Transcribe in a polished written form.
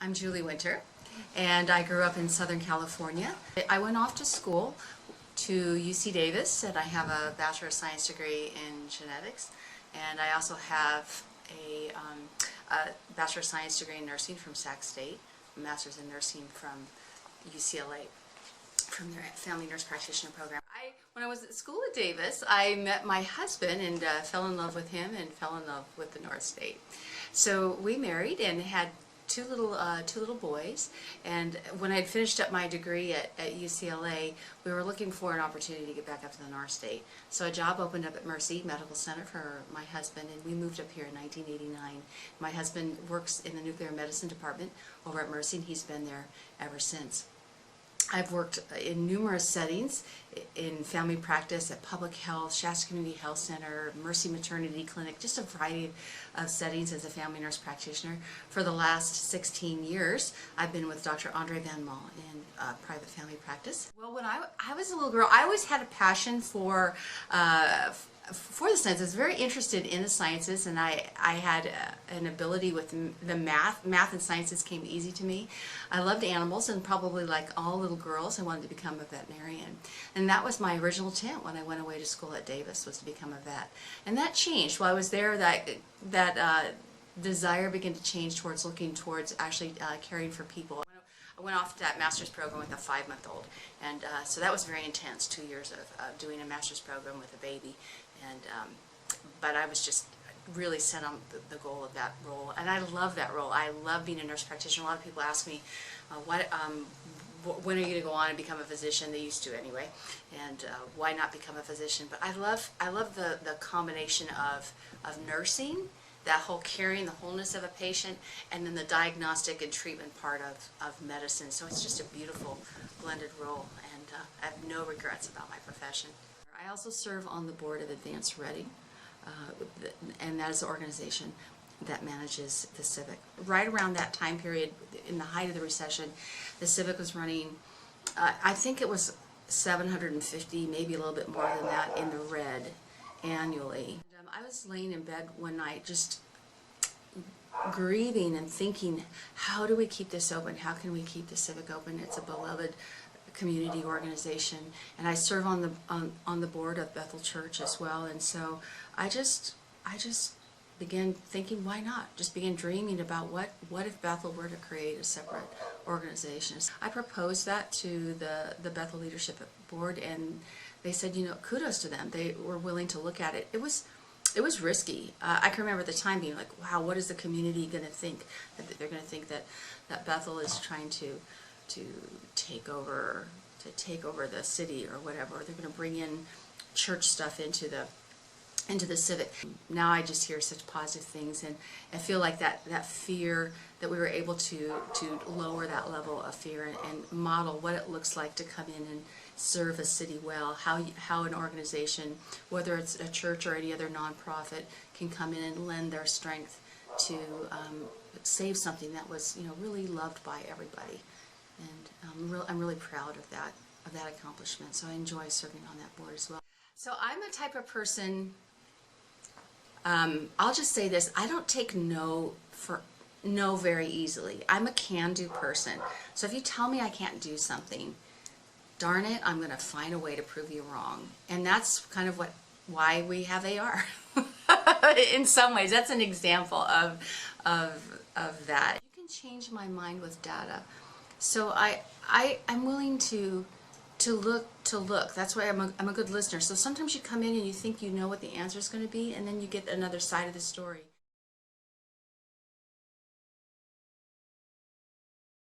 I'm Julie Winter, and I grew up in Southern California. I went off to school to UC Davis, and I have a Bachelor of Science degree in genetics, and I also have a Bachelor of Science degree in nursing from Sac State, a Master's in nursing from UCLA, from their Family Nurse Practitioner program. When I was at school at Davis, I met my husband and fell in love with him and fell in love with the North State. So we married and had two little boys, and when I had finished up my degree at UCLA, we were looking for an opportunity to get back up to the North State. So a job opened up at Mercy Medical Center for my husband, and we moved up here in 1989. My husband works in the nuclear medicine department over at Mercy, and he's been there ever since. I've worked in numerous settings, in family practice, at public health, Shasta Community Health Center, Mercy Maternity Clinic, just a variety of settings as a family nurse practitioner. For the last 16 years, I've been with Dr. Andre Van Mal in private family practice. Well, when I was a little girl, I always had a passion for the sciences. I was very interested in the sciences, and I had an ability with the math. Math and sciences came easy to me. I loved animals, and probably like all little girls, I wanted to become a veterinarian. And that was my original intent when I went away to school at Davis, was to become a vet. And that changed. While I was there, that desire began to change towards looking towards actually caring for people. I went off to that master's program with a 5-month-old, and so that was very intense, 2 years of doing a master's program with a baby. And but I was just really set on the goal of that role, and I love that role. I love being a nurse practitioner. A lot of people ask me, when are you going to go on and become a physician? They used to anyway, and why not become a physician? But I love the combination of nursing, that whole caring, the wholeness of a patient, and then the diagnostic and treatment part of medicine. So it's just a beautiful blended role, and I have no regrets about my profession. I also serve on the board of Advance Ready, and that is the organization that manages the Civic. Right around that time period, in the height of the recession, the Civic was running, I think it was 750, maybe a little bit more than that, in the red annually. I was laying in bed one night just grieving and thinking, how do we keep this open? How can we keep the Civic open? It's a beloved community organization, and I serve on the board of Bethel Church as well. And so I just began thinking, why not? Just began dreaming about what if Bethel were to create a separate organization. I proposed that to the Bethel Leadership Board, and they said, kudos to them. They were willing to look at it. It was risky. I can remember at the time being like, wow, what is the community going to think? They're going to think that Bethel is trying to take over the city or whatever. They're going to bring in church stuff into the Civic. Now I just hear such positive things, and I feel like that fear, that we were able to lower that level of fear and model what it looks like to come in and serve a city well, how an organization, whether it's a church or any other nonprofit, can come in and lend their strength to save something that was really loved by everybody. And I'm really proud of that accomplishment. So I enjoy serving on that board as well. So I'm a type of person, I'll just say this, I don't take no very easily. I'm a can-do person. So if you tell me I can't do something, darn it, I'm going to find a way to prove you wrong. And that's kind of why we have AR. In some ways, that's an example of that. You can change my mind with data. So I'm willing to look. That's why I'm a good listener. So sometimes you come in and you think you know what the answer is going to be, and then you get another side of the story.